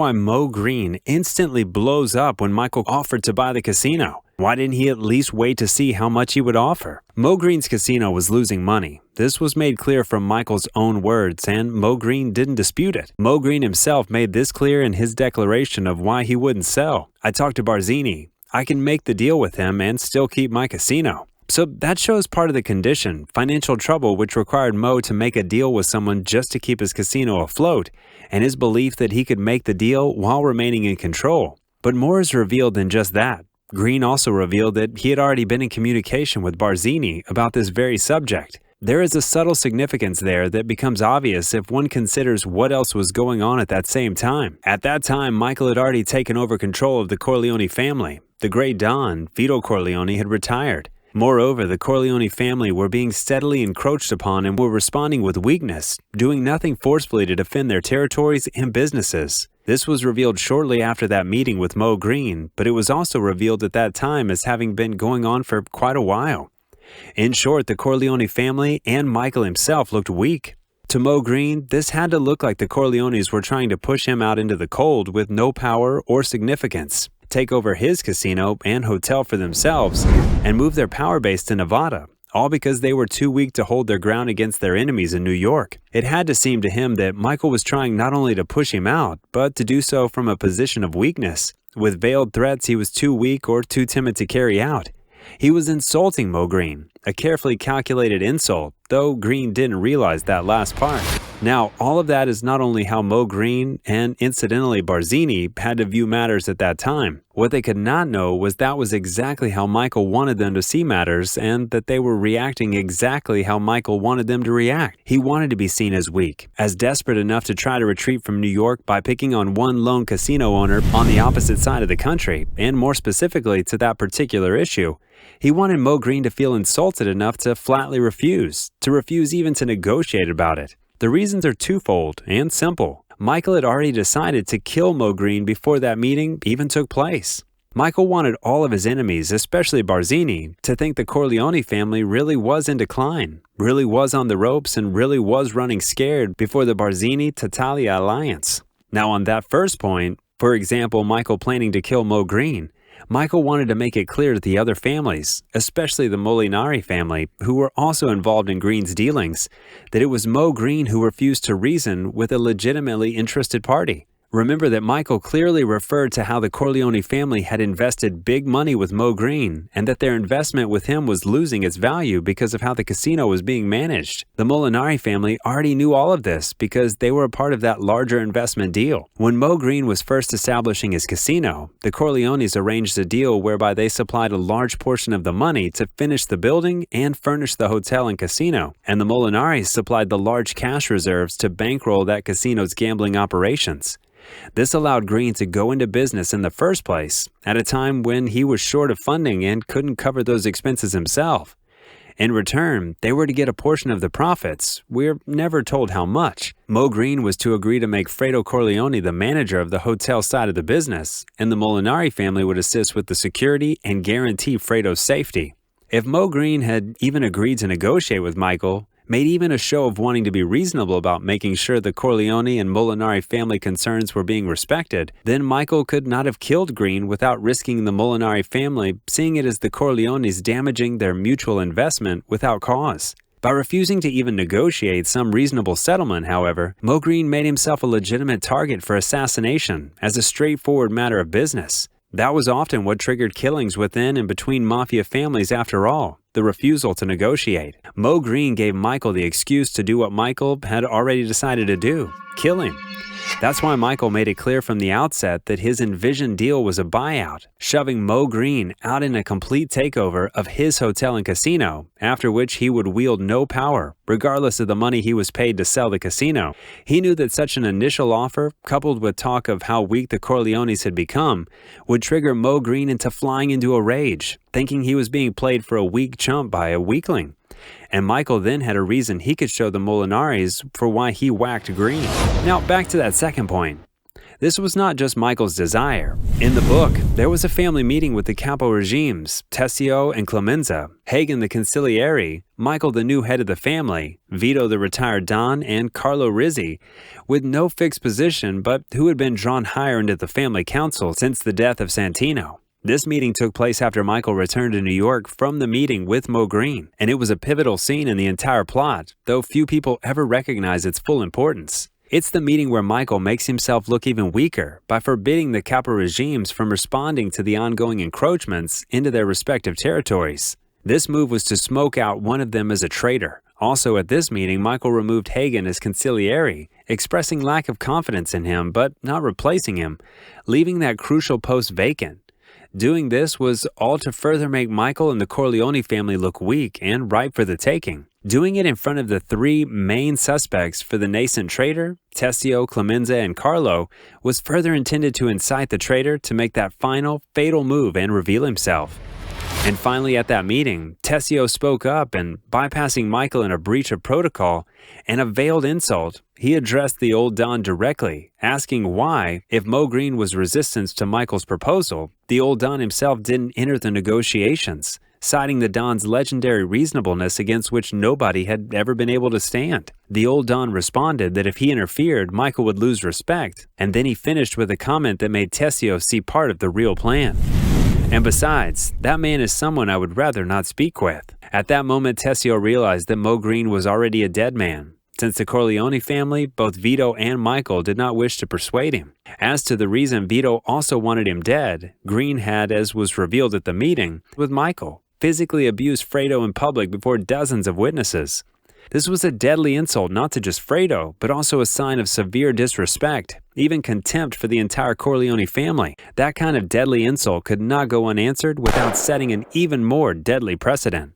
Why Moe Greene instantly blows up when Michael offered to buy the casino. Why didn't he at least wait to see how much he would offer? Moe Greene's casino was losing money. This was made clear from Michael's own words, and Moe Greene didn't dispute it. Moe Greene himself made this clear in his declaration of why he wouldn't sell. I talked to Barzini. I can make the deal with him and still keep my casino. So that shows part of the condition, financial trouble, which required Moe to make a deal with someone just to keep his casino afloat, and his belief that he could make the deal while remaining in control. But more is revealed than just that. Greene also revealed that he had already been in communication with Barzini about this very subject. There is a subtle significance there that becomes obvious if one considers what else was going on at that same time. At that time, Michael had already taken over control of the Corleone family. The great Don, Vito Corleone, had retired. Moreover, the Corleone family were being steadily encroached upon and were responding with weakness, doing nothing forcefully to defend their territories and businesses. This was revealed shortly after that meeting with Moe Greene, but it was also revealed at that time as having been going on for quite a while. In short, the Corleone family and Michael himself looked weak. To Moe Greene, this had to look like the Corleones were trying to push him out into the cold with no power or significance, take over his casino and hotel for themselves, and move their power base to Nevada, all because they were too weak to hold their ground against their enemies in New York. It had to seem to him that Michael was trying not only to push him out, but to do so from a position of weakness, with veiled threats he was too weak or too timid to carry out. He was insulting Moe Greene, a carefully calculated insult, though Greene didn't realize that last part. Now, all of that is not only how Moe Greene and incidentally Barzini had to view matters at that time. What they could not know was that was exactly how Michael wanted them to see matters, and that they were reacting exactly how Michael wanted them to react. He wanted to be seen as weak, as desperate enough to try to retreat from New York by picking on one lone casino owner on the opposite side of the country, and more specifically to that particular issue. He wanted Moe Greene to feel insulted enough to flatly refuse, even to negotiate about it. The reasons are twofold and simple. Michael had already decided to kill Moe Greene before that meeting even took place. Michael wanted all of his enemies, especially Barzini, to think the Corleone family really was in decline, really was on the ropes, and really was running scared before the Barzini-Tattaglia alliance. Now on that first point, for example, Michael planning to kill Moe Greene, Michael wanted to make it clear to the other families, especially the Molinari family, who were also involved in Greene's dealings, that it was Moe Greene who refused to reason with a legitimately interested party. Remember that Michael clearly referred to how the Corleone family had invested big money with Moe Greene, and that their investment with him was losing its value because of how the casino was being managed. The Molinari family already knew all of this because they were a part of that larger investment deal. When Moe Greene was first establishing his casino, the Corleones arranged a deal whereby they supplied a large portion of the money to finish the building and furnish the hotel and casino, and the Molinaris supplied the large cash reserves to bankroll that casino's gambling operations. This allowed Greene to go into business in the first place, at a time when he was short of funding and couldn't cover those expenses himself. In return, they were to get a portion of the profits. We're never told how much. Moe Greene was to agree to make Fredo Corleone the manager of the hotel side of the business, and the Molinari family would assist with the security and guarantee Fredo's safety. If Moe Greene had even agreed to negotiate with Michael, made even a show of wanting to be reasonable about making sure the Corleone and Molinari family concerns were being respected, then Michael could not have killed Greene without risking the Molinari family seeing it as the Corleones damaging their mutual investment without cause. By refusing to even negotiate some reasonable settlement, however, Moe Greene made himself a legitimate target for assassination as a straightforward matter of business. That was often what triggered killings within and between mafia families after all, the refusal to negotiate. Moe Greene gave Michael the excuse to do what Michael had already decided to do, kill him. That's why Michael made it clear from the outset that his envisioned deal was a buyout, shoving Moe Greene out in a complete takeover of his hotel and casino, after which he would wield no power, regardless of the money he was paid to sell the casino. He knew that such an initial offer, coupled with talk of how weak the Corleones had become, would trigger Moe Greene into flying into a rage, thinking he was being played for a weak chump by a weakling. And Michael then had a reason he could show the Molinaris for why he whacked Greene. Now back to that second point. This was not just Michael's desire. In the book, there was a family meeting with the capo regimes, Tessio and Clemenza, Hagen the Consigliere, Michael the new head of the family, Vito the retired Don, and Carlo Rizzi, with no fixed position but who had been drawn higher into the family council since the death of Santino. This meeting took place after Michael returned to New York from the meeting with Moe Greene, and it was a pivotal scene in the entire plot, though few people ever recognize its full importance. It's the meeting where Michael makes himself look even weaker by forbidding the capo regimes from responding to the ongoing encroachments into their respective territories. This move was to smoke out one of them as a traitor. Also at this meeting, Michael removed Hagen as consigliere, expressing lack of confidence in him but not replacing him, leaving that crucial post vacant. Doing this was all to further make Michael and the Corleone family look weak and ripe for the taking. Doing it in front of the three main suspects for the nascent traitor, Tessio, Clemenza, and Carlo, was further intended to incite the traitor to make that final, fatal move and reveal himself. And finally at that meeting, Tessio spoke up and, bypassing Michael in a breach of protocol and a veiled insult, he addressed the old Don directly, asking why, if Moe Greene was resistant to Michael's proposal, the old Don himself didn't enter the negotiations, citing the Don's legendary reasonableness against which nobody had ever been able to stand. The old Don responded that if he interfered, Michael would lose respect, and then he finished with a comment that made Tessio see part of the real plan. And besides, that man is someone I would rather not speak with. At that moment, Tessio realized that Moe Greene was already a dead man. Since the Corleone family, both Vito and Michael did not wish to persuade him. As to the reason Vito also wanted him dead, Greene had, as was revealed at the meeting, with Michael, physically abused Fredo in public before dozens of witnesses. This was a deadly insult not to just Fredo, but also a sign of severe disrespect, even contempt for the entire Corleone family. That kind of deadly insult could not go unanswered without setting an even more deadly precedent.